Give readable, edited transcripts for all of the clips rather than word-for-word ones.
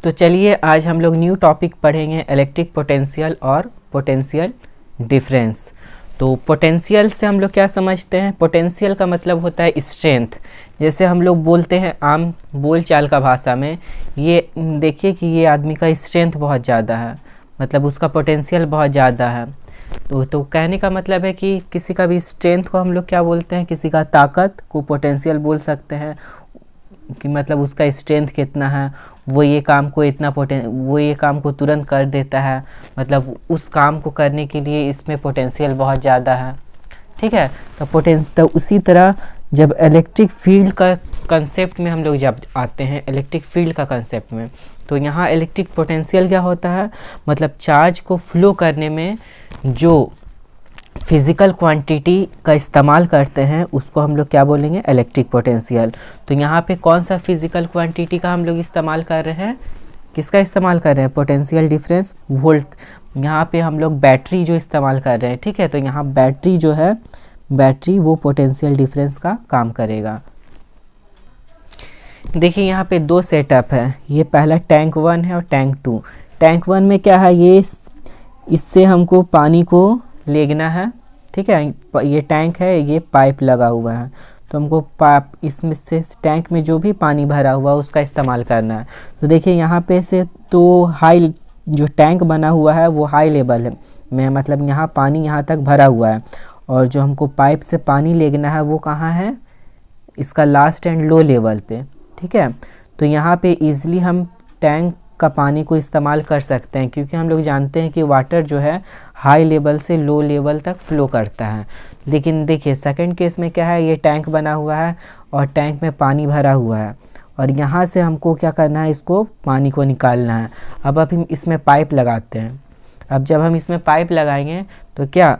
तो चलिए आज हम लोग न्यू टॉपिक पढ़ेंगे इलेक्ट्रिक पोटेंशियल और पोटेंशियल डिफरेंस। तो पोटेंशियल से हम लोग क्या समझते हैं? पोटेंशियल का मतलब होता है स्ट्रेंथ। जैसे हम लोग बोलते हैं आम बोलचाल का भाषा में, ये देखिए कि ये आदमी का स्ट्रेंथ बहुत ज़्यादा है, मतलब उसका पोटेंशियल बहुत ज़्यादा है। तो कहने का मतलब है कि किसी का भी स्ट्रेंथ को हम लोग क्या बोलते हैं, किसी का ताकत को पोटेंशियल बोल सकते हैं कि मतलब उसका स्ट्रेंथ कितना है, वो ये काम को तुरंत कर देता है, मतलब उस काम को करने के लिए इसमें पोटेंशियल बहुत ज़्यादा है। ठीक है, तो उसी तरह जब इलेक्ट्रिक फील्ड का कंसेप्ट में हम लोग जब आते हैं, इलेक्ट्रिक फील्ड का कंसेप्ट में, तो यहाँ इलेक्ट्रिक पोटेंशियल क्या होता है, मतलब चार्ज को फ्लो करने में जो फिज़िकल क्वांटिटी का इस्तेमाल करते हैं उसको हम लोग क्या बोलेंगे, इलेक्ट्रिक पोटेंशियल। तो यहाँ पे कौन सा फिज़िकल क्वांटिटी का हम लोग इस्तेमाल कर रहे हैं, किसका इस्तेमाल कर रहे हैं? Potential difference volt. यहाँ पे हम लोग बैटरी जो इस्तेमाल कर रहे हैं, ठीक है, तो यहाँ बैटरी जो है, बैटरी वो पोटेंशियल डिफरेंस का काम करेगा। देखिए यहाँ पे दो सेटअप है, ये पहला टैंक 1 है और टैंक 2। टैंक 1 में क्या है, ये इससे हमको पानी को लेना है, ठीक है, ये टैंक है, ये पाइप लगा हुआ है, तो हमको पाइप इसमें से टैंक में जो भी पानी भरा हुआ उसका इस्तेमाल करना है। तो देखिए यहाँ पे से तो हाई जो टैंक बना हुआ है वो हाई लेवल में, मतलब यहाँ पानी यहाँ तक भरा हुआ है, और जो हमको पाइप से पानी लेना है वो कहाँ है, इसका लास्ट एंड लो लेवल पे। ठीक है, तो यहाँ पे इजीली हम टैंक का पानी को इस्तेमाल कर सकते हैं, क्योंकि हम लोग जानते हैं कि वाटर जो है हाई लेवल से लो लेवल तक फ्लो करता है। लेकिन देखिए सेकंड केस में क्या है, ये टैंक बना हुआ है और टैंक में पानी भरा हुआ है, और यहाँ से हमको क्या करना है, इसको पानी को निकालना है। अब हम इसमें पाइप लगाते हैं। अब जब हम इसमें पाइप लगाएंगे तो क्या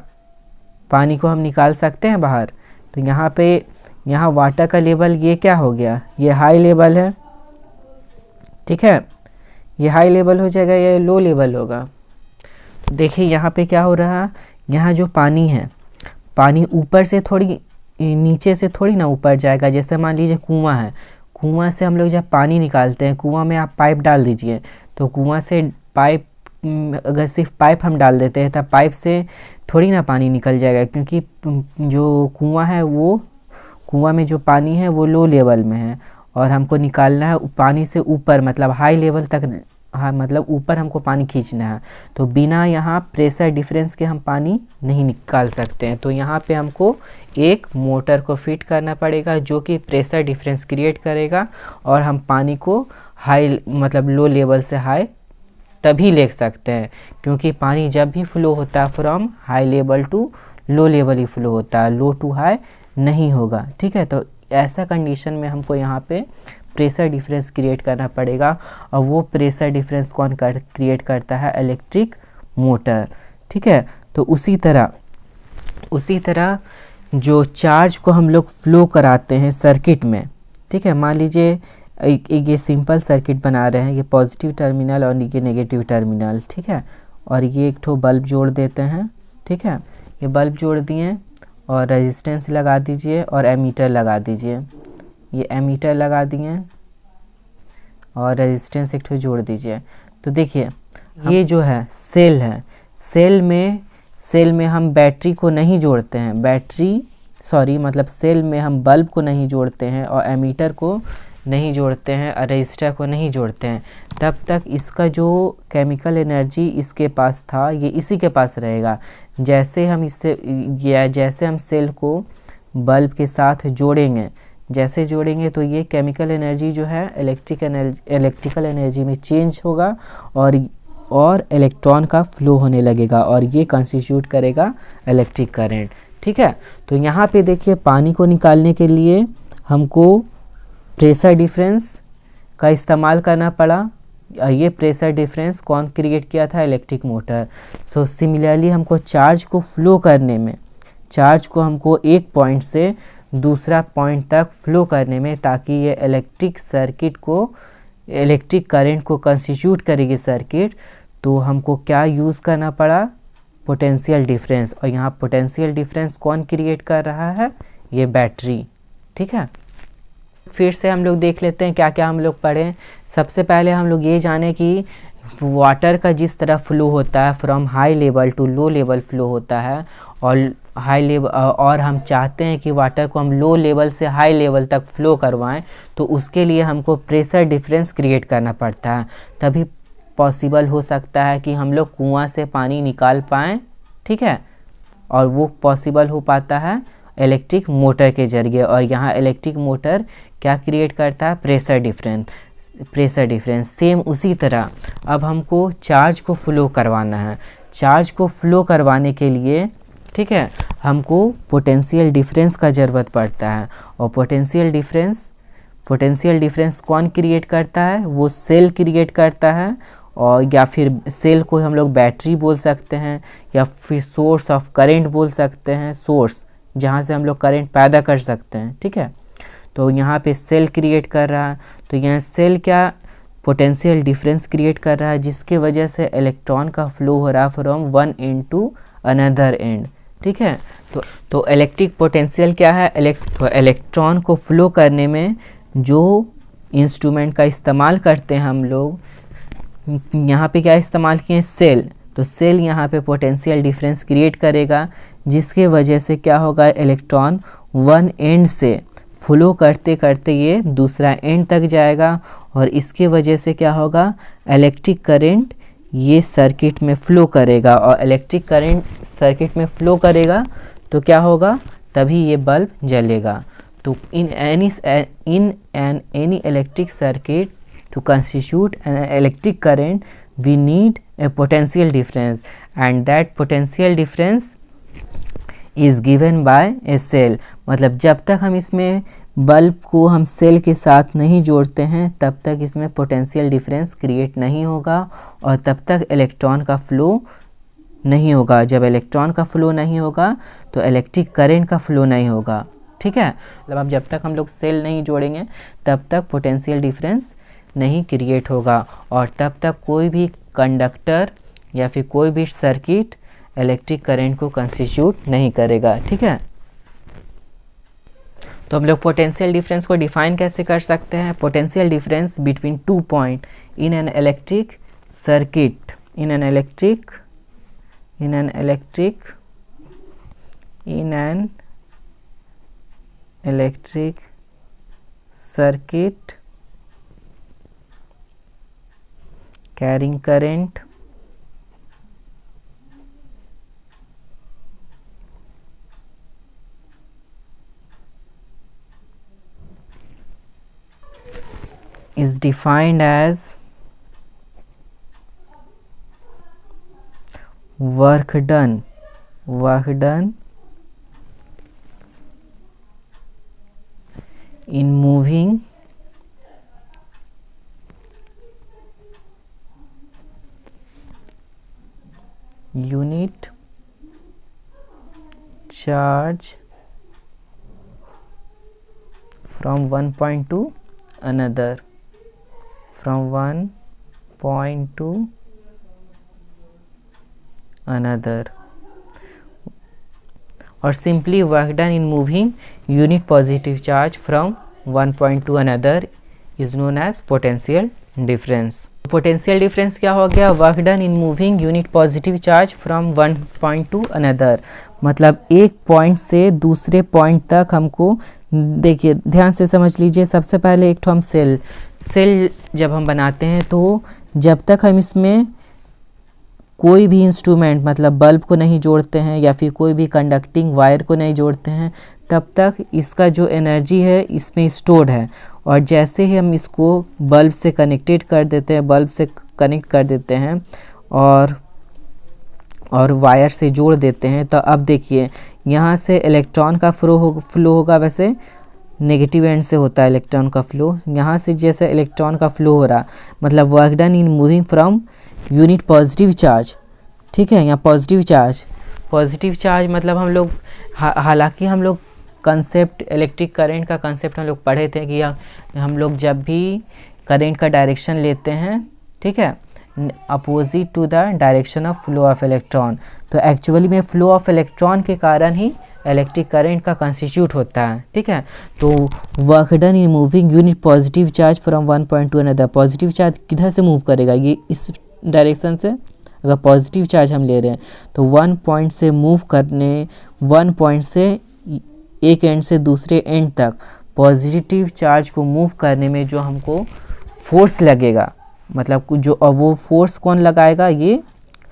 पानी को हम निकाल सकते हैं बाहर? तो यहाँ वाटर का लेवल ये क्या हो गया, ये हाई लेवल है, ठीक है, ये हाई लेवल हो जाएगा, ये लो लेवल होगा। देखिए यहाँ पे क्या हो रहा है, यहाँ जो पानी है, पानी ऊपर से थोड़ी नीचे से थोड़ी ना ऊपर जाएगा। जैसे मान लीजिए कुआं है, कुआं से हम लोग जब पानी निकालते हैं, कुआं में आप पाइप डाल दीजिए, तो कुआं से पाइप, अगर सिर्फ पाइप हम डाल देते हैं तो पाइप से थोड़ी ना पानी निकल जाएगा, क्योंकि जो कुआं है, वो कुआं में जो पानी है वो लो लेवल में है, और हमको निकालना है पानी से ऊपर, मतलब हाई लेवल तक, हाँ, मतलब ऊपर हमको पानी खींचना है। तो बिना यहाँ प्रेशर डिफरेंस के हम पानी नहीं निकाल सकते हैं। तो यहाँ पे हमको एक मोटर को फिट करना पड़ेगा जो कि प्रेशर डिफरेंस क्रिएट करेगा, और हम पानी को हाई, मतलब लो लेवल से हाई तभी ले सकते हैं, क्योंकि पानी जब भी फ्लो होता है from high level to low level ही फ्लो होता है, लो टू हाई नहीं होगा। ठीक है, तो ऐसा कंडीशन में हमको यहाँ पे प्रेशर डिफरेंस क्रिएट करना पड़ेगा, और वो प्रेशर डिफरेंस कौन क्रिएट करता है? Electric motor. ठीक है, तो उसी तरह जो चार्ज को हम लोग फ्लो कराते हैं सर्किट में, ठीक है, मान लीजिए एक ये सिंपल सर्किट बना रहे हैं, ये पॉजिटिव टर्मिनल और ये नेगेटिव टर्मिनल, ठीक है, और ये एक ठो बल्ब जोड़ देते हैं। ठीक है, ये बल्ब जोड़ दिए और रेजिस्टेंस लगा दीजिए और एमीटर लगा दीजिए, ये एमीटर लगा दिए और रेजिस्टेंस एक ठो जोड़ दीजिए। तो देखिए ये जो है सेल है, सेल में हम बैटरी को नहीं जोड़ते हैं, मतलब सेल में हम बल्ब को नहीं जोड़ते हैं और एमीटर को नहीं जोड़ते हैं और रजिस्टर को नहीं जोड़ते हैं, तब तक इसका जो केमिकल एनर्जी इसके पास था ये इसी के पास रहेगा। जैसे हम सेल को बल्ब के साथ जोड़ेंगे तो ये केमिकल एनर्जी जो है इलेक्ट्रिकल एनर्जी में चेंज होगा, और इलेक्ट्रॉन का फ्लो होने लगेगा, और ये कंस्टिट्यूट करेगा इलेक्ट्रिक करंट। ठीक है, तो यहाँ पे देखिए पानी को निकालने के लिए हमको प्रेशर डिफरेंस का इस्तेमाल करना पड़ा। ये प्रेशर डिफरेंस कौन क्रिएट किया था? Electric motor. सो सिमिलरली हमको चार्ज को फ्लो करने में, चार्ज को हमको एक पॉइंट से दूसरा पॉइंट तक फ्लो करने में, ताकि ये इलेक्ट्रिक करंट को कंस्टिट्यूट करेगी सर्किट, तो हमको क्या यूज़ करना पड़ा? Potential difference. और यहाँ पोटेंशियल डिफरेंस कौन क्रिएट कर रहा है? ये बैटरी। ठीक है, फिर से हम लोग देख लेते हैं क्या क्या हम लोग पढ़ें। सबसे पहले हम लोग ये जाने कि वाटर का जिस तरह फ्लो होता है, from high level to low level flow होता है, और हाई लेवल और हम चाहते हैं कि वाटर को हम लो लेवल से हाई लेवल तक फ्लो करवाएं, तो उसके लिए हमको प्रेशर डिफरेंस क्रिएट करना पड़ता है, तभी पॉसिबल हो सकता है कि हम लोग कुआं से पानी निकाल पाएँ, ठीक है। और वो पॉसिबल हो पाता है इलेक्ट्रिक मोटर के जरिए, और यहाँ इलेक्ट्रिक मोटर क्या क्रिएट करता है, प्रेशर डिफरेंस। सेम उसी तरह अब हमको चार्ज को फ्लो करवाना है। चार्ज को फ्लो करवाने के लिए, ठीक है, हमको पोटेंशियल डिफरेंस का ज़रूरत पड़ता है, और पोटेंशियल डिफरेंस कौन क्रिएट करता है, वो सेल क्रिएट करता है, और या फिर सेल को हम लोग बैटरी बोल सकते हैं, या फिर सोर्स ऑफ करंट बोल सकते हैं, सोर्स जहाँ से हम लोग करंट पैदा कर सकते हैं, ठीक है। तो यहाँ पे सेल क्रिएट कर रहा है, तो यहाँ सेल क्या पोटेंशियल डिफरेंस क्रिएट कर रहा है, जिसके वजह से इलेक्ट्रॉन का फ्लो हो रहा है from one end to another end, ठीक है। तो इलेक्ट्रिक पोटेंशियल क्या है, इलेक्ट्रॉन को फ्लो करने में जो इंस्ट्रूमेंट का इस्तेमाल करते हैं हम लोग, यहाँ पे क्या इस्तेमाल किए, सेल। तो सेल यहाँ पे पोटेंशियल डिफरेंस क्रिएट करेगा, जिसके वजह से क्या होगा, इलेक्ट्रॉन वन एंड से फ्लो करते करते ये दूसरा एंड तक जाएगा, और इसके वजह से क्या होगा, इलेक्ट्रिक करंट ये सर्किट में फ्लो करेगा, और इलेक्ट्रिक करंट सर्किट में फ्लो करेगा तो क्या होगा, तभी ये बल्ब जलेगा। तो in any electric circuit to constitute an electric current we need a potential difference, and that potential difference is given by a cell। मतलब जब तक हम इसमें बल्ब को हम सेल के साथ नहीं जोड़ते हैं तब तक इसमें पोटेंशियल डिफरेंस क्रिएट नहीं होगा, और तब तक इलेक्ट्रॉन का फ्लो नहीं होगा। जब इलेक्ट्रॉन का फ्लो नहीं होगा तो इलेक्ट्रिक करंट का फ्लो नहीं होगा, ठीक है। मतलब अब जब तक हम लोग सेल नहीं जोड़ेंगे तब तक पोटेंशियल डिफरेंस नहीं क्रिएट होगा, और तब तक कोई भी कंडक्टर या फिर कोई भी सर्किट इलेक्ट्रिक करंट को कंस्टिट्यूट नहीं करेगा, ठीक है। तो हम लोग पोटेंशियल डिफरेंस को डिफाइन कैसे कर सकते हैं, potential difference between 2 point in an electric circuit, in an electric circuit carrying current is defined as work done in moving unit charge from one point to another, from one point to another, or simply work done in moving unit positive charge from one point to another is known as potential difference। Potential difference क्या हो गया, work done in moving unit positive charge from one point to another. मतलब एक point से दूसरे point तक हमको, देखिए ध्यान से समझ लीजिए। सबसे पहले एक तो हम सेल जब हम बनाते हैं तो जब तक हम इसमें कोई भी इंस्ट्रूमेंट मतलब बल्ब को नहीं जोड़ते हैं या फिर कोई भी कंडक्टिंग वायर को नहीं जोड़ते हैं तब तक इसका जो एनर्जी है इसमें स्टोर्ड है, और जैसे ही हम इसको बल्ब से कनेक्टेड कर देते हैं, बल्ब से कनेक्ट कर देते हैं और वायर से जोड़ देते हैं, तो अब देखिए यहाँ से इलेक्ट्रॉन का फ्लो होगा। वैसे नेगेटिव एंड से होता है इलेक्ट्रॉन का फ्लो, यहाँ से जैसे इलेक्ट्रॉन का फ्लो हो रहा, मतलब work done in moving from unit positive charge, ठीक है। यहाँ पॉजिटिव चार्ज मतलब हम लोग, हालांकि हम लोग कंसेप्ट इलेक्ट्रिक करंट का कंसेप्ट हम लोग पढ़े थे कि हम लोग जब भी करंट का डायरेक्शन लेते हैं, ठीक है, opposite to the direction of flow of electron, तो एक्चुअली में फ्लो ऑफ इलेक्ट्रॉन के कारण ही इलेक्ट्रिक करंट का कंस्टिट्यूट होता है, ठीक है। तो work done in moving unit positive charge from one point to another, positive charge किधर से मूव करेगा, ये इस डायरेक्शन से। अगर पॉजिटिव चार्ज हम ले रहे हैं तो वन पॉइंट से मूव करने, वन पॉइंट से एक एंड से दूसरे एंड तक पॉजिटिव चार्ज को मूव करने में जो हमको फोर्स लगेगा, मतलब जो वो फोर्स कौन लगाएगा, ये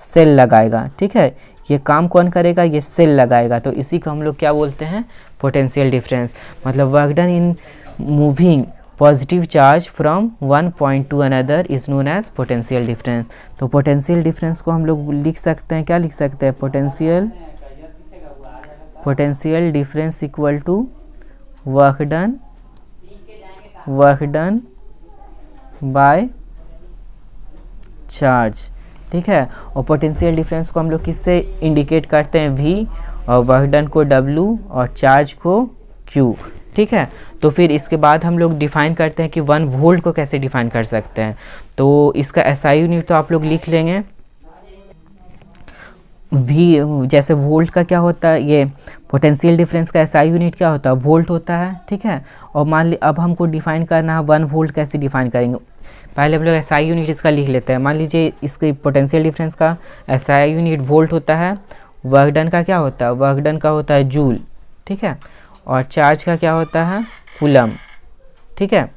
सेल लगाएगा, ठीक है। ये काम कौन करेगा, ये सेल लगाएगा। तो इसी को हम लोग क्या बोलते हैं, पोटेंशियल डिफरेंस। मतलब work done in moving positive charge from one point to another is known as potential difference. तो पोटेंशियल डिफरेंस को हम लोग लिख सकते हैं, क्या लिख सकते हैं, potential difference equal to work done by charge, ठीक है। और पोटेंशियल डिफरेंस को हम लोग किससे इंडिकेट करते हैं, V, और वर्क डन को W और चार्ज को Q, ठीक है। तो फिर इसके बाद हम लोग डिफाइन करते हैं कि 1 वोल्ट को कैसे डिफाइन कर सकते हैं। तो इसका SI यूनिट तो आप लोग लिख लेंगे, V जैसे वोल्ट का क्या होता है, ये पोटेंशियल डिफरेंस का SI यूनिट क्या होता है, वोल्ट होता है, ठीक है। और मान ली अब हमको डिफाइन करना है 1 वोल्ट, कैसे डिफाइन करेंगे, पहले हम लोग SI यूनिट इसका लिख लेते हैं। मान लीजिए इसके पोटेंशियल डिफरेंस का SI यूनिट वोल्ट होता है, वर्क डन का क्या होता है, वर्क डन का होता है जूल, ठीक है। और चार्ज का क्या होता है, कूलम, ठीक है।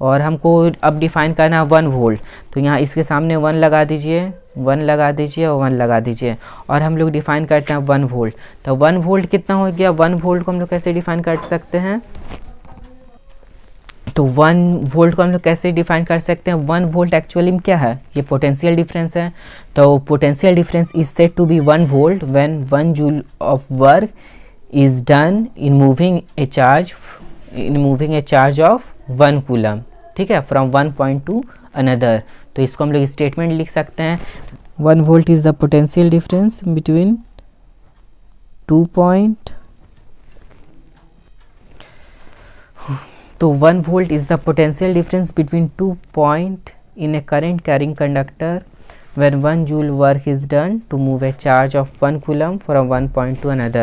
और हमको अब डिफाइन करना है 1 वोल्ट, तो यहाँ इसके सामने 1 लगा दीजिए, 1 लगा दीजिए और 1 लगा दीजिए, और हम लोग डिफाइन करते हैं 1 वोल्ट। तो 1 वोल्ट कितना हो गया, 1 वोल्ट को हम लोग कैसे डिफाइन कर सकते हैं, तो 1 वोल्ट को हम लोग कैसे डिफाइन कर सकते हैं, 1 वोल्ट एक्चुअली में क्या है, ये पोटेंशियल डिफरेंस है। तो potential difference is said to be 1 volt when 1 joule of work is done in moving a charge of 1 coulomb, ठीक है, from one point to another. तो इसको हम लोग स्टेटमेंट लिख सकते हैं, 1 volt is the potential difference between 2 point, तो 1 volt is the potential difference between 2 point in a current carrying conductor when 1 joule work is done to move a charge of 1 coulomb from one point to another.